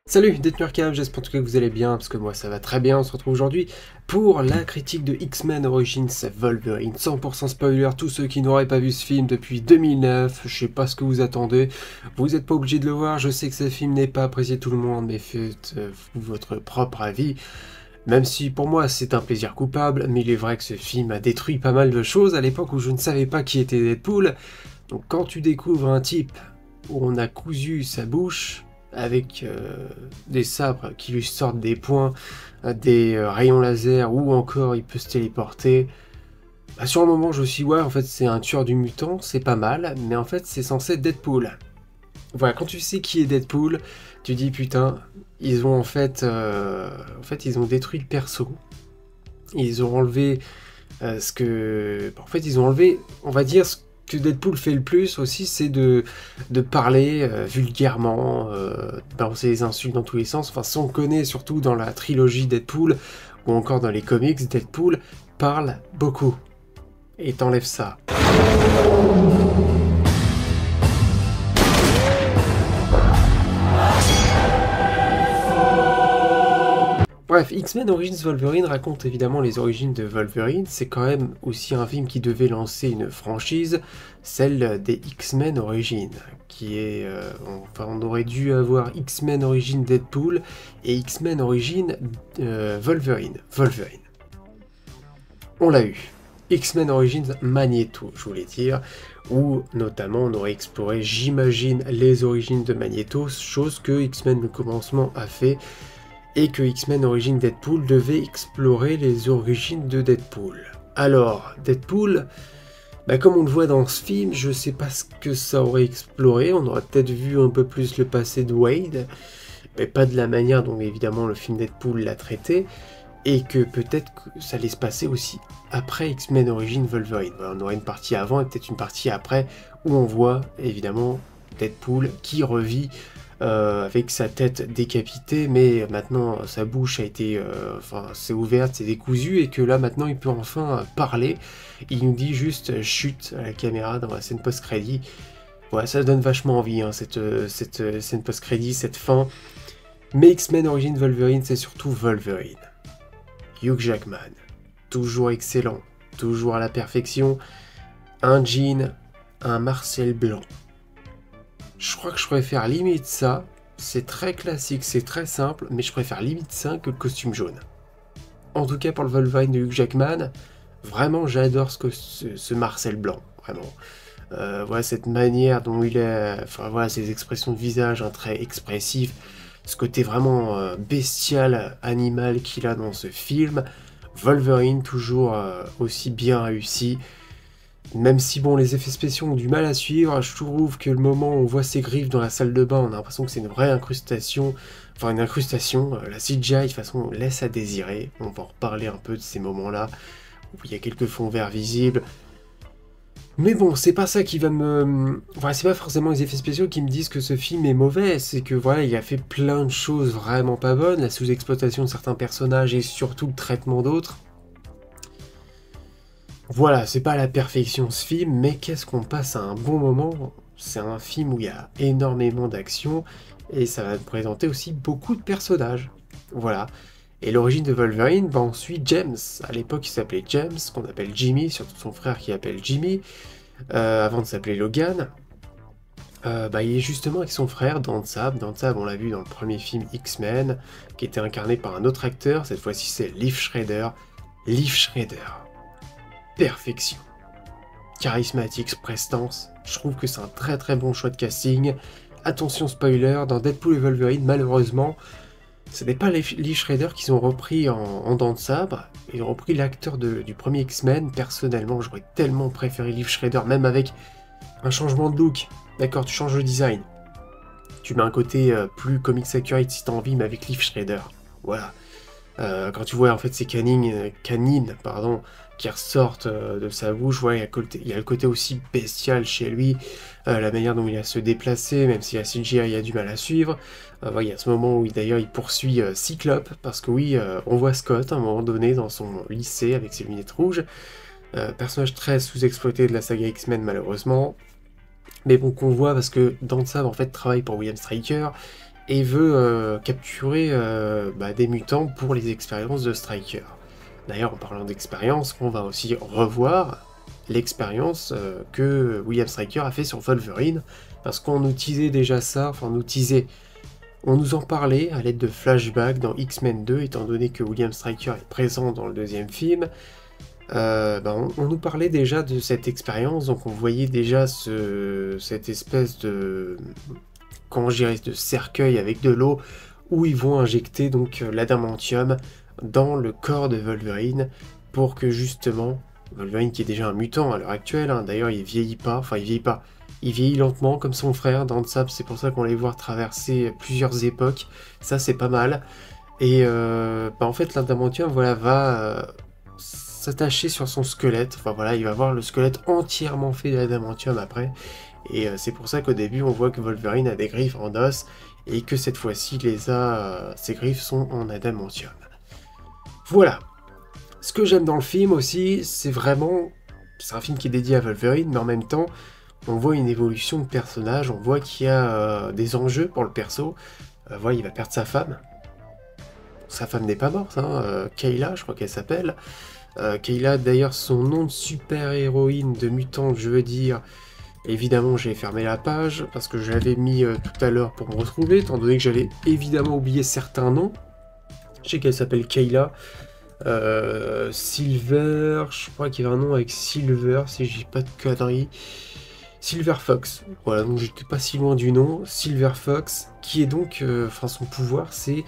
Salut, Détenu Arcade, j'espère en tout cas que vous allez bien, parce que moi ça va très bien. On se retrouve aujourd'hui pour la critique de X-Men Origins Wolverine, 100% spoiler, tous ceux qui n'auraient pas vu ce film depuis 2009, je sais pas ce que vous attendez, vous n'êtes pas obligé de le voir, je sais que ce film n'est pas apprécié de tout le monde, mais faites-vous votre propre avis, même si pour moi c'est un plaisir coupable, mais il est vrai que ce film a détruit pas mal de choses à l'époque où je ne savais pas qui était Deadpool, donc quand tu découvres un type où on a cousu sa bouche, avec des sabres qui lui sortent des poings, des rayons laser, ou encore il peut se téléporter. Bah, sur un moment, je me suis dit, ouais, en fait, c'est un tueur du mutant, c'est pas mal, mais en fait, c'est censé être Deadpool. Voilà, quand tu sais qui est Deadpool, tu dis, putain, ils ont ils ont détruit le perso. Ils ont enlevé en fait, ils ont enlevé, on va dire, ce que Deadpool fait le plus aussi, c'est de parler vulgairement, balancer des insultes dans tous les sens. Enfin, ça on connaît surtout dans la trilogie Deadpool, ou encore dans les comics, Deadpool parle beaucoup. Et t'enlèves ça. Bref, X-Men Origins Wolverine raconte évidemment les origines de Wolverine, c'est quand même aussi un film qui devait lancer une franchise, celle des X-Men Origins, qui est... on aurait dû avoir X-Men Origins Deadpool et X-Men Origins Wolverine. On l'a eu. X-Men Origins Magneto, je voulais dire, où notamment on aurait exploré, j'imagine, les origines de Magneto, chose que X-Men le commencement a fait, et que X-Men Origins Deadpool devait explorer les origines de Deadpool. Alors, Deadpool, comme on le voit dans ce film, je sais pas ce que ça aurait exploré, on aurait peut-être vu un peu plus le passé de Wade, mais pas de la manière dont évidemment le film Deadpool l'a traité, et que peut-être que ça allait se passer aussi après X-Men Origins Wolverine. Voilà, on aurait une partie avant et peut-être une partie après, où on voit évidemment Deadpool qui revit avec sa tête décapitée, mais maintenant sa bouche a été, c'est ouverte, c'est décousu, et que là maintenant il peut enfin parler. Il nous dit juste chute à la caméra dans la scène post-crédit. Voilà, ça donne vachement envie, hein, cette scène post-crédit, cette fin. Mais X-Men Origins Wolverine, c'est surtout Wolverine. Hugh Jackman, toujours excellent, toujours à la perfection. Un jean, un Marcel blanc. Je crois que je préfère limite ça, c'est très classique, c'est très simple, mais je préfère limite ça que le costume jaune. En tout cas pour le Wolverine de Hugh Jackman, vraiment j'adore ce Marcel blanc, vraiment. Voilà cette manière dont il est, ses expressions de visage, un trait expressif, ce côté vraiment bestial, animal qu'il a dans ce film. Wolverine toujours aussi bien réussi. Même si bon, les effets spéciaux ont du mal à suivre, je trouve que le moment où on voit ses griffes dans la salle de bain, on a l'impression que c'est une vraie incrustation. Enfin, une incrustation. La CGI, de toute façon, laisse à désirer. On va en reparler un peu de ces moments-là, où il y a quelques fonds verts visibles. Mais bon, c'est pas ça qui va me... Voilà, c'est pas forcément les effets spéciaux qui me disent que ce film est mauvais, c'est que voilà, il a fait plein de choses vraiment pas bonnes, la sous-exploitation de certains personnages et surtout le traitement d'autres. Voilà, c'est pas la perfection ce film, mais qu'est-ce qu'on passe à un bon moment. C'est un film où il y a énormément d'action, et ça va présenter aussi beaucoup de personnages. Voilà. Et l'origine de Wolverine, on suit James. À l'époque, il s'appelait James, qu'on appelle Jimmy, surtout son frère qui appelle Jimmy, avant de s'appeler Logan. Il est justement avec son frère, Danzab. Danzab, on l'a vu dans le premier film X-Men, qui était incarné par un autre acteur, cette fois-ci c'est Liv Schreider. Liv Schreider. Perfection. Charismatique, prestance, je trouve que c'est un très très bon choix de casting. Attention spoiler, dans Deadpool et Wolverine, malheureusement, ce n'est pas les Liv Schreider qu'ils ont repris en dents de sabre, ils ont repris l'acteur du premier X-Men. Personnellement, j'aurais tellement préféré Liv Schreider, même avec un changement de look. D'accord, tu changes le design. Tu mets un côté plus comics accurate si t'as envie, mais avec Liv Schreider. Voilà. Quand tu vois en fait ces canines qui ressortent de sa bouche, ouais, il y a le côté aussi bestial chez lui, la manière dont il a se déplacer, même si la CGI a du mal à suivre. Il y a ce moment où d'ailleurs il poursuit Cyclope, parce que oui, on voit Scott à un moment donné dans son lycée avec ses lunettes rouges. Personnage très sous-exploité de la saga X-Men malheureusement. Mais bon, qu'on voit parce que Danzab en fait travaille pour William Stryker, et veut capturer des mutants pour les expériences de Striker. D'ailleurs, en parlant d'expérience, on va aussi revoir l'expérience que William Striker a fait sur Wolverine, parce qu'on nous teasait déjà ça, enfin on nous en parlait à l'aide de flashbacks dans X-Men 2, étant donné que William Striker est présent dans le deuxième film. On nous parlait déjà de cette expérience, donc on voyait déjà cette espèce de, comment je dirais, de cercueil avec de l'eau, où ils vont injecter donc l'adamantium dans le corps de Wolverine, pour que justement, Wolverine qui est déjà un mutant à l'heure actuelle, hein, d'ailleurs il vieillit pas, il vieillit lentement comme son frère dans Sap, c'est pour ça qu'on les voit traverser plusieurs époques, ça c'est pas mal. Et en fait l'adamantium va s'attacher sur son squelette, il va avoir le squelette entièrement fait d'adamantium après, et c'est pour ça qu'au début on voit que Wolverine a des griffes en os, et que cette fois-ci ses griffes sont en adamantium. Voilà. Ce que j'aime dans le film aussi, c'est un film qui est dédié à Wolverine, mais en même temps, on voit une évolution de personnage, on voit qu'il y a des enjeux pour le perso. Il va perdre sa femme. Sa femme n'est pas morte, hein. Kayla, je crois qu'elle s'appelle. Kayla, d'ailleurs, son nom de super-héroïne, de mutante, je veux dire. Évidemment, j'ai fermé la page, parce que je l'avais mis tout à l'heure pour me retrouver, étant donné que j'avais évidemment oublié certains noms. Je sais qu'elle s'appelle Kayla. Silver, je crois qu'il y avait un nom avec Silver, si j'ai pas de conneries. Silver Fox, voilà, donc j'étais pas si loin du nom. Silver Fox, qui est donc, son pouvoir, c'est,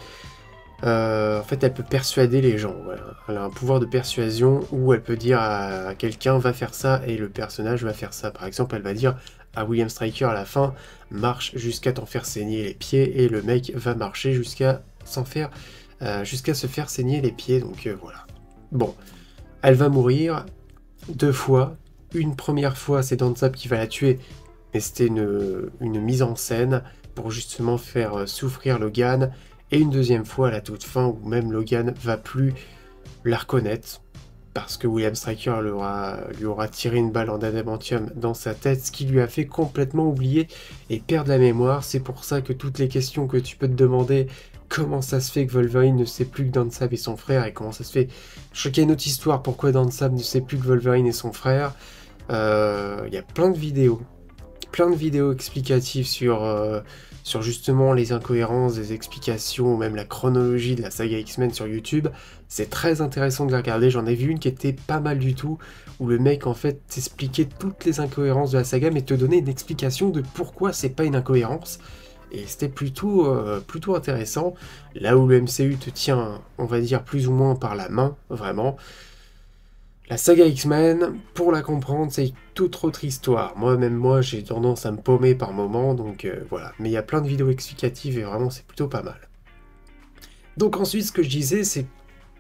en fait, elle peut persuader les gens. Voilà. Elle a un pouvoir de persuasion où elle peut dire à quelqu'un va faire ça et le personnage va faire ça. Par exemple, elle va dire à William Striker à la fin, marche jusqu'à t'en faire saigner les pieds, et le mec va marcher jusqu'à se faire saigner les pieds, donc voilà. Bon, elle va mourir 2 fois. Une première fois, c'est Danzab qui va la tuer, mais c'était une mise en scène pour justement faire souffrir Logan. Et une deuxième fois à la toute fin, où même Logan va plus la reconnaître, parce que William Striker lui aura tiré une balle en adamantium dans sa tête, ce qui lui a fait complètement oublier et perdre la mémoire. C'est pour ça que toutes les questions que tu peux te demander, comment ça se fait que Wolverine ne sait plus que Danzab est son frère, et comment ça se fait... Je crois qu'il y a une autre histoire, pourquoi Danzab ne sait plus que Wolverine est son frère. Il y a plein de vidéos explicatives sur justement les incohérences, des explications, ou même la chronologie de la saga X-Men sur YouTube. C'est très intéressant de les regarder, j'en ai vu une qui était pas mal du tout, où le mec en fait t'expliquait toutes les incohérences de la saga, mais te donnait une explication de pourquoi c'est pas une incohérence. Et c'était plutôt intéressant, là où le MCU te tient, on va dire, plus ou moins par la main, vraiment. La saga X-Men, pour la comprendre, c'est toute autre histoire. Moi, j'ai tendance à me paumer par moments, donc voilà. Mais il y a plein de vidéos explicatives, et vraiment, c'est plutôt pas mal. Donc ensuite, ce que je disais, c'est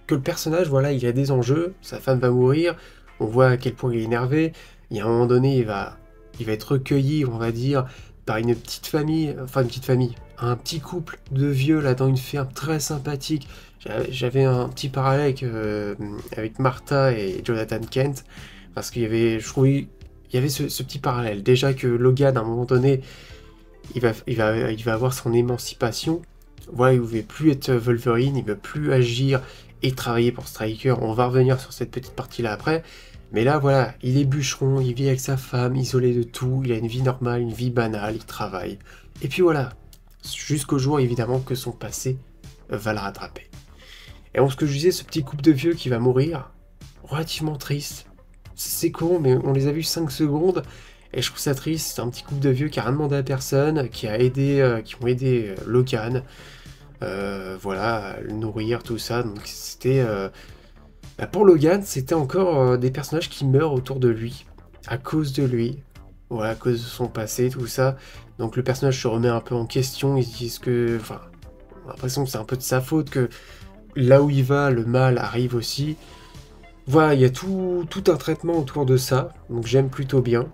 que le personnage, voilà, il a des enjeux, sa femme va mourir, on voit à quel point il est énervé, il y a un moment donné, il va être recueilli, on va dire, par une petite famille, un petit couple de vieux là dans une ferme très sympathique. J'avais un petit parallèle avec Martha et Jonathan Kent, parce qu'il y avait, je trouvais, il y avait ce petit parallèle. Déjà que Logan, à un moment donné, il va avoir son émancipation. Voilà, il ne veut plus être Wolverine, il ne veut plus agir et travailler pour Stryker. On va revenir sur cette petite partie-là après. Mais là, voilà, il est bûcheron, il vit avec sa femme, isolé de tout, il a une vie normale, une vie banale, il travaille. Et puis voilà, jusqu'au jour, évidemment, que son passé va le rattraper. Et ce que je disais, ce petit couple de vieux qui va mourir, relativement triste. C'est con, mais on les a vus 5 secondes, et je trouve ça triste. C'est un petit couple de vieux qui a rien demandé à personne, qui ont aidé Logan, à le nourrir, tout ça. Donc c'était... pour Logan, c'était encore des personnages qui meurent autour de lui, à cause de lui, à cause de son passé, tout ça. Donc le personnage se remet un peu en question, ils se disent que... on a l'impression que c'est un peu de sa faute, que là où il va, le mal arrive aussi. Voilà, il y a tout un traitement autour de ça, donc j'aime plutôt bien.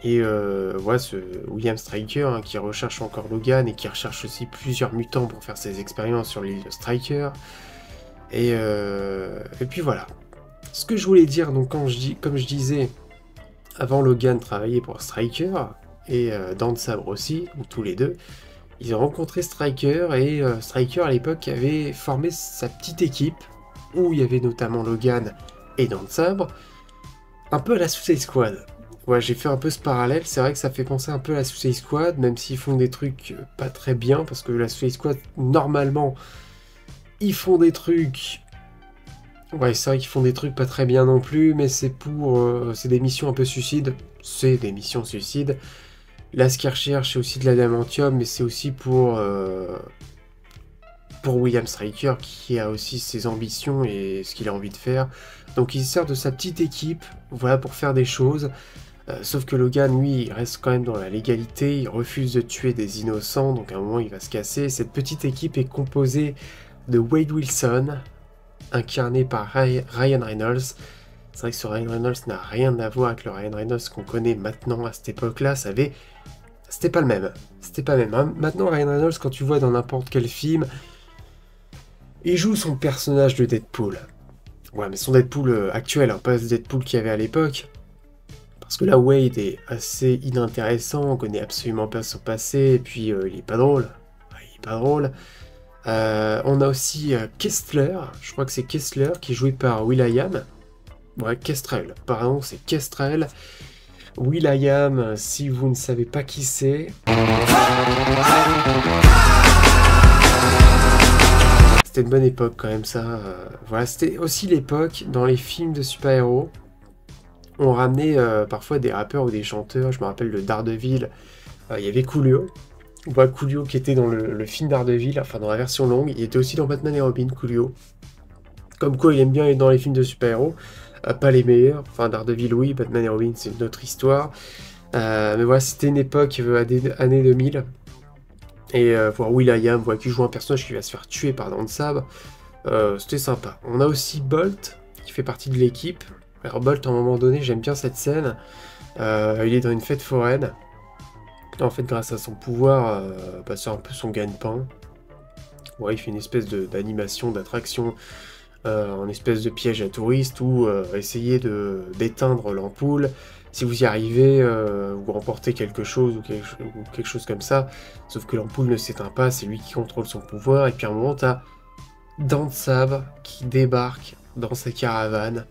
Et ce William Striker, qui recherche encore Logan, et qui recherche aussi plusieurs mutants pour faire ses expériences sur l'île de Striker. Et puis voilà. Ce que je voulais dire, donc comme je disais, avant Logan travaillait pour Striker, et Dan Sabre aussi, tous les deux. ils ont rencontré Stryker, et Stryker à l'époque avait formé sa petite équipe, où il y avait notamment Logan et Dents de Sabre, un peu à la Suicide Squad. Ouais, j'ai fait un peu ce parallèle, c'est vrai que ça fait penser un peu à la Suicide Squad, même s'ils font des trucs pas très bien, parce que la Suicide Squad, normalement, ils font des trucs... Ouais, c'est vrai qu'ils font des trucs pas très bien non plus, mais c'est pour... c'est des missions un peu suicides, c'est des missions suicides. Là, ce qu'ils recherchent, c'est aussi de l'adamantium, mais c'est aussi pour William Stryker, qui a aussi ses ambitions et ce qu'il a envie de faire. Donc il sert de sa petite équipe, voilà, pour faire des choses. Sauf que Logan, lui, il reste quand même dans la légalité, il refuse de tuer des innocents, donc à un moment il va se casser. Cette petite équipe est composée de Wade Wilson, incarné par Ryan Reynolds. C'est vrai que ce Ryan Reynolds n'a rien à voir avec le Ryan Reynolds qu'on connaît maintenant à cette époque-là. C'était pas le même. C'était pas le même. Hein. Maintenant, Ryan Reynolds, quand tu vois dans n'importe quel film, il joue son personnage de Deadpool. Ouais, mais son Deadpool actuel, hein, pas ce Deadpool qu'il y avait à l'époque. Parce que là, Wade est assez inintéressant, on connaît absolument pas son passé, et puis il est pas drôle. Ouais, il est pas drôle. On a aussi Kessler, je crois que c'est Kessler, qui est joué par will.i.am. Ouais, Kestrel, pardon, c'est Kestrel. will.i.am, si vous ne savez pas qui c'est... C'était une bonne époque quand même ça. Voilà, c'était aussi l'époque dans les films de super-héros. On ramenait parfois des rappeurs ou des chanteurs. Je me rappelle de Daredevil. Il y avait Coolio. Voilà, Coolio qui était dans le film Daredevil, enfin dans la version longue. Il était aussi dans Batman et Robin, Coolio. Comme quoi il aime bien être dans les films de super-héros. Pas les meilleurs. Enfin Daredevil oui, Batman et Robin c'est une autre histoire. Mais voilà, c'était une époque années 2000. Et voir will.i.am, voilà, qui joue un personnage qui va se faire tuer par Dents de Sabre. C'était sympa. On a aussi Bolt, qui fait partie de l'équipe. Alors Bolt, à un moment donné, j'aime bien cette scène. Il est dans une fête foraine. En fait, grâce à son pouvoir, c'est un peu son gagne-pain. Ouais, il fait une espèce d'animation, d'attraction, en espèce de piège à touristes, ou essayer d'éteindre l'ampoule. Si vous y arrivez, vous remportez quelque chose ou quelque chose comme ça. Sauf que l'ampoule ne s'éteint pas, c'est lui qui contrôle son pouvoir. Et puis à un moment, t'as Dents de Sabre qui débarque dans sa caravane.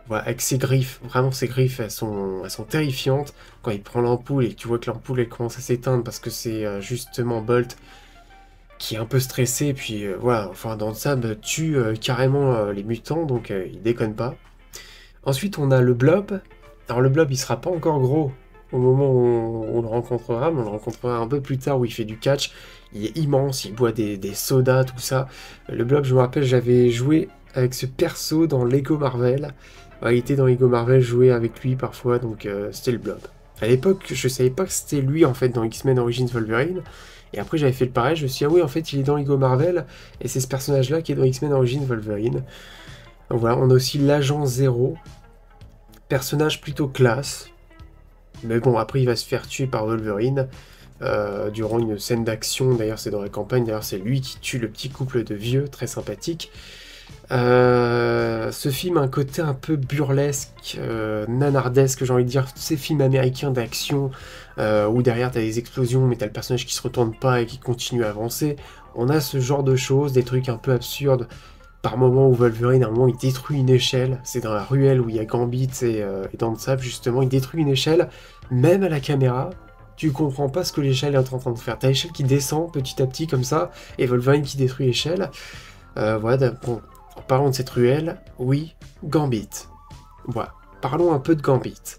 Voilà, avec ses griffes. Vraiment, ses griffes, elles sont terrifiantes. Quand il prend l'ampoule et que tu vois que l'ampoule, elle commence à s'éteindre parce que c'est justement Bolt qui est un peu stressé. Et puis voilà, enfin, Dents de Sabre tue carrément les mutants, donc il déconne pas. Ensuite, on a le Blob. Alors le Blob, il sera pas encore gros au moment où on le rencontrera, mais on le rencontrera un peu plus tard où il fait du catch. Il est immense, il boit des sodas, tout ça. Le Blob, je me rappelle, j'avais joué avec ce perso dans Lego Marvel. Il était dans Lego Marvel, je jouais avec lui parfois, donc c'était le Blob. À l'époque, je savais pas que c'était lui en fait dans X-Men Origins Wolverine. Et après, j'avais fait le pareil, je me suis dit, ah oui, en fait, il est dans Lego Marvel, et c'est ce personnage-là qui est dans X-Men Origins Wolverine. Donc voilà, on a aussi l'Agent Zero. Personnage plutôt classe, mais bon, après il va se faire tuer par Wolverine durant une scène d'action. D'ailleurs, c'est dans la campagne. D'ailleurs, c'est lui qui tue le petit couple de vieux, très sympathique. Ce film a un côté un peu burlesque, nanardesque, j'ai envie de dire. Ces films américains d'action où derrière t'as des explosions, mais t'as le personnage qui se retourne pas et qui continue à avancer. On a ce genre de choses, des trucs un peu absurdes. Par moment où Wolverine, à un moment, il détruit une échelle. C'est dans la ruelle où il y a Gambit et Dents de Sabre, justement. Il détruit une échelle, même à la caméra. Tu comprends pas ce que l'échelle est en train de faire. T'as l'échelle qui descend petit à petit, comme ça, et Wolverine qui détruit l'échelle. Voilà, bon, en parlant de cette ruelle, oui, Gambit. Voilà, parlons un peu de Gambit.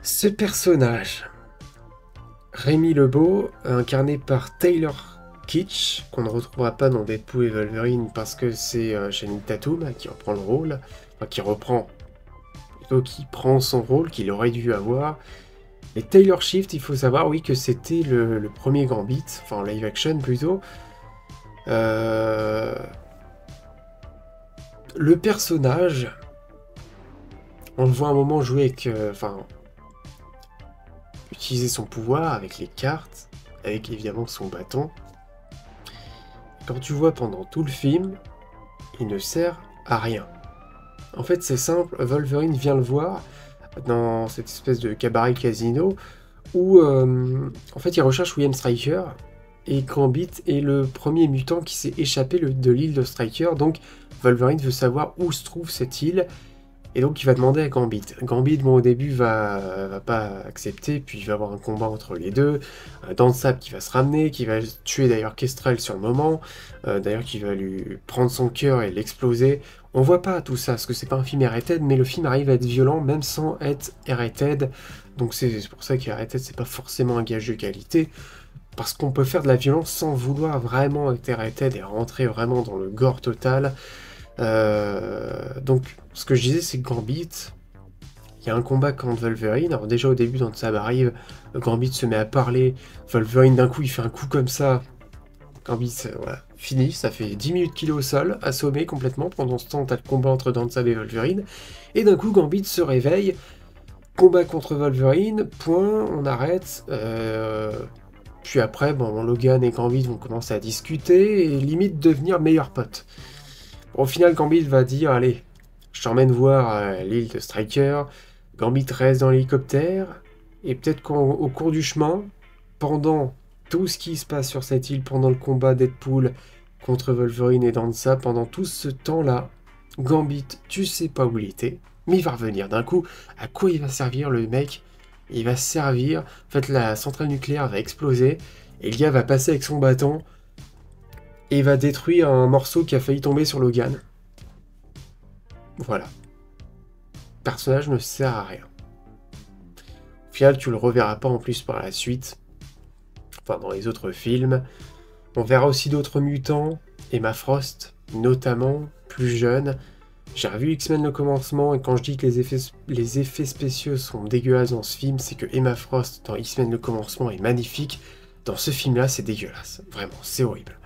Ce personnage, Rémi Lebeau, incarné par Taylor Kitsch, qu'on ne retrouvera pas dans Deadpool et Wolverine parce que c'est Channing Tatum qui reprend le rôle, enfin qui prend son rôle qu'il aurait dû avoir. Et Taylor Swift, il faut savoir, oui, que c'était le premier Gambit, enfin en live action plutôt. Le personnage, on le voit un moment jouer avec, utiliser son pouvoir avec les cartes, avec évidemment son bâton. Quand tu vois pendant tout le film, il ne sert à rien. En fait, c'est simple, Wolverine vient le voir dans cette espèce de cabaret casino où en fait il recherche William Stryker, et Gambit est le premier mutant qui s'est échappé de l'île de Stryker, donc Wolverine veut savoir où se trouve cette île, et donc il va demander à Gambit. Gambit, bon, au début va pas accepter, puis il va y avoir un combat entre les deux, Danzab qui va se ramener, qui va tuer d'ailleurs Kestrel sur le moment, d'ailleurs qui va lui prendre son cœur et l'exploser. On voit pas tout ça, parce que c'est pas un film R-rated, mais le film arrive à être violent même sans être R-rated, donc c'est pour ça que R-rated c'est pas forcément un gage de qualité, parce qu'on peut faire de la violence sans vouloir vraiment être R-rated et rentrer vraiment dans le gore total. Donc, ce que je disais, c'est que Gambit, il y a un combat contre Wolverine. Alors, déjà au début, quand ça arrive, Gambit se met à parler. Wolverine, d'un coup, il fait un coup comme ça. Gambit, voilà, fini. Ça fait 10 minutes qu'il est au sol, assommé complètement. Pendant ce temps, t'as le combat entre Danzab et Wolverine. Et d'un coup, Gambit se réveille. Combat contre Wolverine, point, on arrête. Puis après, bon, Logan et Gambit vont commencer à discuter et limite devenir meilleurs potes. Au final, Gambit va dire, allez, je t'emmène voir l'île de Stryker. Gambit reste dans l'hélicoptère, et peut-être qu'au cours du chemin, pendant tout ce qui se passe sur cette île, pendant le combat Deadpool contre Wolverine et Danza, pendant tout ce temps-là, Gambit, tu sais pas où il était, mais il va revenir. D'un coup, à quoi il va servir le mec? Il va servir, en fait la centrale nucléaire va exploser, et le gars va passer avec son bâton, et il va détruire un morceau qui a failli tomber sur Logan. Voilà. Le personnage ne sert à rien. Au final, tu le reverras pas en plus par la suite. Enfin, dans les autres films. On verra aussi d'autres mutants. Emma Frost, notamment, plus jeune. J'ai revu X-Men le commencement, et quand je dis que les effets spéciaux sont dégueulasses dans ce film, c'est que Emma Frost dans X-Men le commencement est magnifique. Dans ce film-là, c'est dégueulasse. Vraiment, c'est horrible.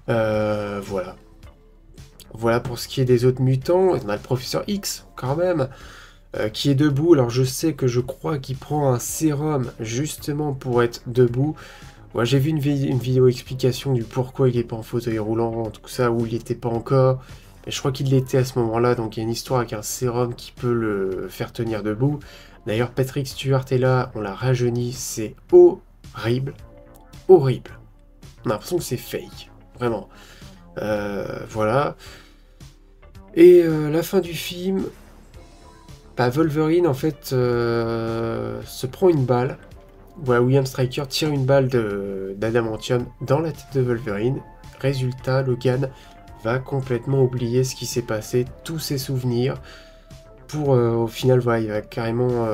Voilà. Voilà pour ce qui est des autres mutants. On a le professeur X, quand même, qui est debout. Alors je sais que je crois qu'il prend un sérum justement pour être debout. Moi, j'ai vu une vidéo explication du pourquoi il n'est pas en fauteuil roulant, tout ça, où il n'était pas encore. Mais je crois qu'il l'était à ce moment-là, donc il y a une histoire avec un sérum qui peut le faire tenir debout. D'ailleurs, Patrick Stewart est là, on l'a rajeuni, c'est horrible. Horrible. On a l'impression que c'est fake, vraiment. Voilà. Et la fin du film, bah, Wolverine en fait se prend une balle. Voilà, William Stryker tire une balle d'adamantium dans la tête de Wolverine. Résultat, Logan va complètement oublier ce qui s'est passé, tous ses souvenirs. Pour au final, voilà, il va carrément,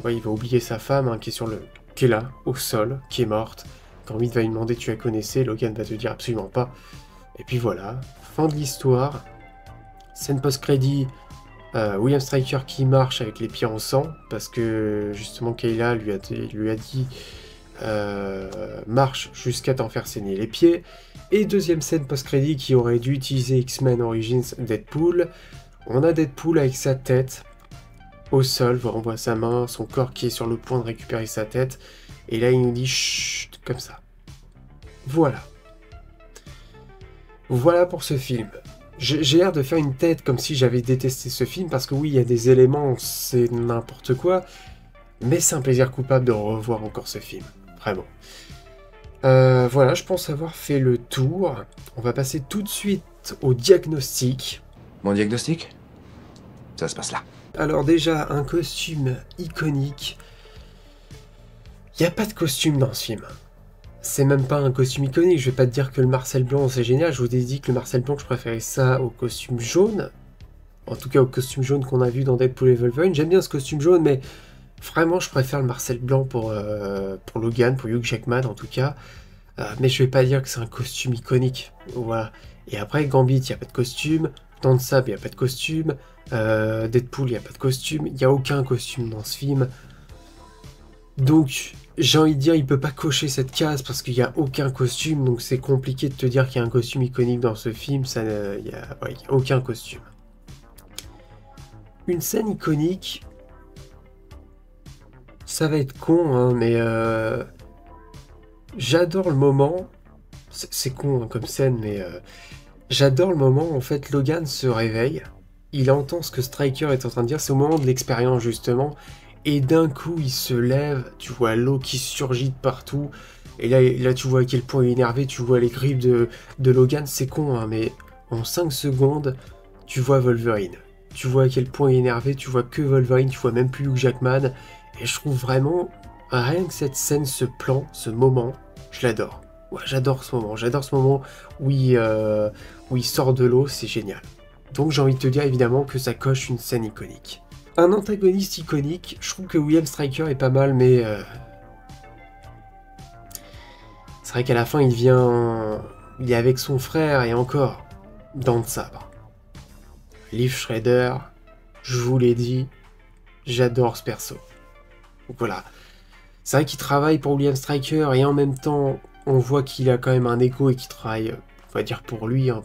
il va oublier sa femme hein, qui est là, au sol, qui est morte. Quand Gambit va lui demander tu la connaissais, Logan va te dire absolument pas. Et puis voilà, fin de l'histoire. Scène post-crédit, William Stryker qui marche avec les pieds en sang, parce que justement Kayla lui a dit marche jusqu'à t'en faire saigner les pieds. Et deuxième scène post-crédit qui aurait dû utiliser X-Men Origins Deadpool. On a Deadpool avec sa tête au sol, on voit sa main, son corps qui est sur le point de récupérer sa tête. Et là il nous dit chut, comme ça. Voilà. Voilà pour ce film. J'ai l'air de faire une tête comme si j'avais détesté ce film, parce que oui, il y a des éléments, c'est n'importe quoi, mais c'est un plaisir coupable de revoir encore ce film, vraiment. Voilà, je pense avoir fait le tour. On va passer tout de suite au diagnostic. Mon diagnostic? Ça se passe là. Alors déjà, un costume iconique. Il n'y a pas de costume dans ce film. C'est même pas un costume iconique, je vais pas te dire que le Marcel Blanc c'est génial, je vous ai dit que le Marcel Blanc je préférais ça au costume jaune, en tout cas au costume jaune qu'on a vu dans Deadpool et Wolverine. J'aime bien ce costume jaune, mais vraiment je préfère le Marcel Blanc pour Logan, pour Hugh Jackman en tout cas, mais je vais pas dire que c'est un costume iconique, voilà. Et après Gambit, il n'y a pas de costume, Danzab, il n'y a pas de costume, Deadpool, il n'y a pas de costume, il n'y a aucun costume dans ce film, donc j'ai envie de dire, il peut pas cocher cette case parce qu'il n'y a aucun costume, donc c'est compliqué de te dire qu'il y a un costume iconique dans ce film, il y a aucun costume. Une scène iconique, ça va être con, hein, mais j'adore le moment, c'est con hein, comme scène, mais j'adore le moment où en fait Logan se réveille, il entend ce que Stryker est en train de dire, c'est au moment de l'expérience justement, et d'un coup il se lève, tu vois l'eau qui surgit de partout, et là tu vois à quel point il est énervé, tu vois les griffes de Logan, c'est con hein, mais en 5 secondes, tu vois Wolverine. Tu vois à quel point il est énervé, tu vois que Wolverine, tu vois même plus Hugh Jackman, et je trouve vraiment, rien que cette scène, ce plan, ce moment, je l'adore. Ouais, j'adore ce moment où il sort de l'eau, c'est génial. Donc j'ai envie de te dire évidemment que ça coche une scène iconique. Un antagoniste iconique, je trouve que William Stryker est pas mal, mais c'est vrai qu'à la fin il est avec son frère et encore, dans le sabre. Liv Schreider, je vous l'ai dit, j'adore ce perso. Donc voilà, c'est vrai qu'il travaille pour William Stryker et en même temps, on voit qu'il a quand même un ego et qu'il travaille, on va dire pour lui, hein,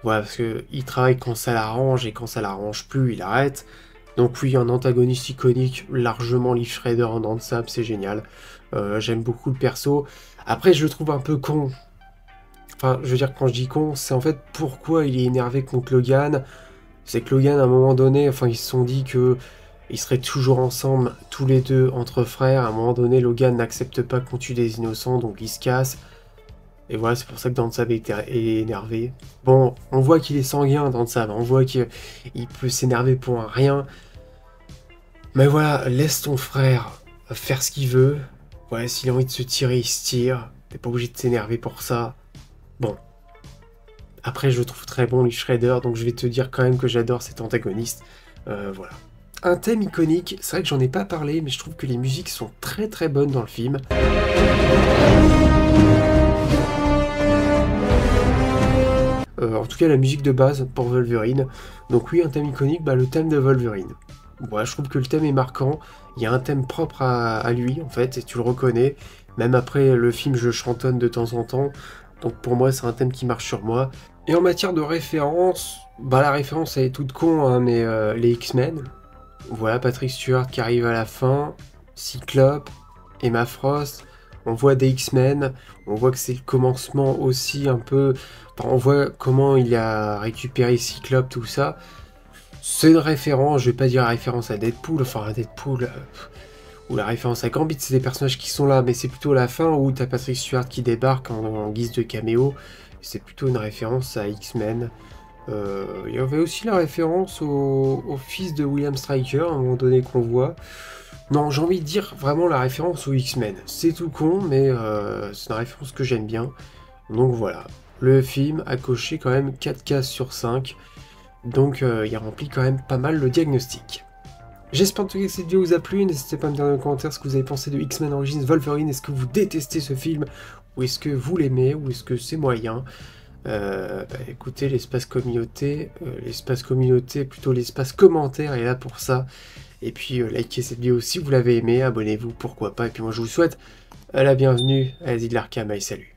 voilà, parce qu'il travaille quand ça l'arrange et quand ça l'arrange plus, il arrête. Donc oui, un antagoniste iconique, largement Liv Schreider en dents de sable, c'est génial. J'aime beaucoup le perso. Après, je le trouve un peu con. Enfin, je veux dire, quand je dis con, c'est en fait pourquoi il est énervé contre Logan. C'est que Logan, à un moment donné, enfin, ils se sont dit que ils seraient toujours ensemble, tous les deux, entre frères. À un moment donné, Logan n'accepte pas qu'on tue des innocents, donc il se casse. Et voilà, c'est pour ça que Danzab est énervé. Bon, on voit qu'il est sanguin, Danzab. On voit qu'il peut s'énerver pour un rien. Mais voilà, laisse ton frère faire ce qu'il veut. Ouais, s'il a envie de se tirer, il se tire. T'es pas obligé de s'énerver pour ça. Bon. Après, je le trouve très bon, les Shredder, donc je vais te dire quand même que j'adore cet antagoniste. Voilà. Un thème iconique, c'est vrai que j'en ai pas parlé, mais je trouve que les musiques sont très très bonnes dans le film. En tout cas, la musique de base pour Wolverine. Donc oui, un thème iconique, le thème de Wolverine. Ouais, je trouve que le thème est marquant. Il y a un thème propre à lui, en fait, et tu le reconnais. Même après le film, je chantonne de temps en temps. Donc pour moi, c'est un thème qui marche sur moi. Et en matière de référence, la référence, elle est toute con, hein, mais les X-Men. Voilà, Patrick Stewart qui arrive à la fin. Cyclope, Emma Frost. On voit des X-Men. On voit que c'est le commencement aussi un peu... Enfin, on voit comment il a récupéré Cyclope, tout ça. C'est une référence, je vais pas dire la référence à Deadpool, enfin à Deadpool, ou la référence à Gambit, c'est des personnages qui sont là, mais c'est plutôt la fin où t'as Patrick Stewart qui débarque en guise de caméo, c'est plutôt une référence à X-Men. Il y avait aussi la référence au fils de William Stryker, à un moment donné qu'on voit. Non, j'ai envie de dire vraiment la référence aux X-Men. C'est tout con, mais c'est une référence que j'aime bien. Donc voilà, le film a coché quand même 4 cases sur 5. Donc il remplit quand même pas mal le diagnostic. J'espère en tout cas que cette vidéo vous a plu, n'hésitez pas à me dire dans les commentaires ce que vous avez pensé de X-Men Origins Wolverine, est-ce que vous détestez ce film, ou est-ce que vous l'aimez, ou est-ce que c'est moyen. Écoutez, l'espace communauté, plutôt l'espace commentaire est là pour ça. Et puis likez cette vidéo si vous l'avez aimé, abonnez-vous, pourquoi pas, et puis moi je vous souhaite la bienvenue à L'Asile de l'Arkham, et salut.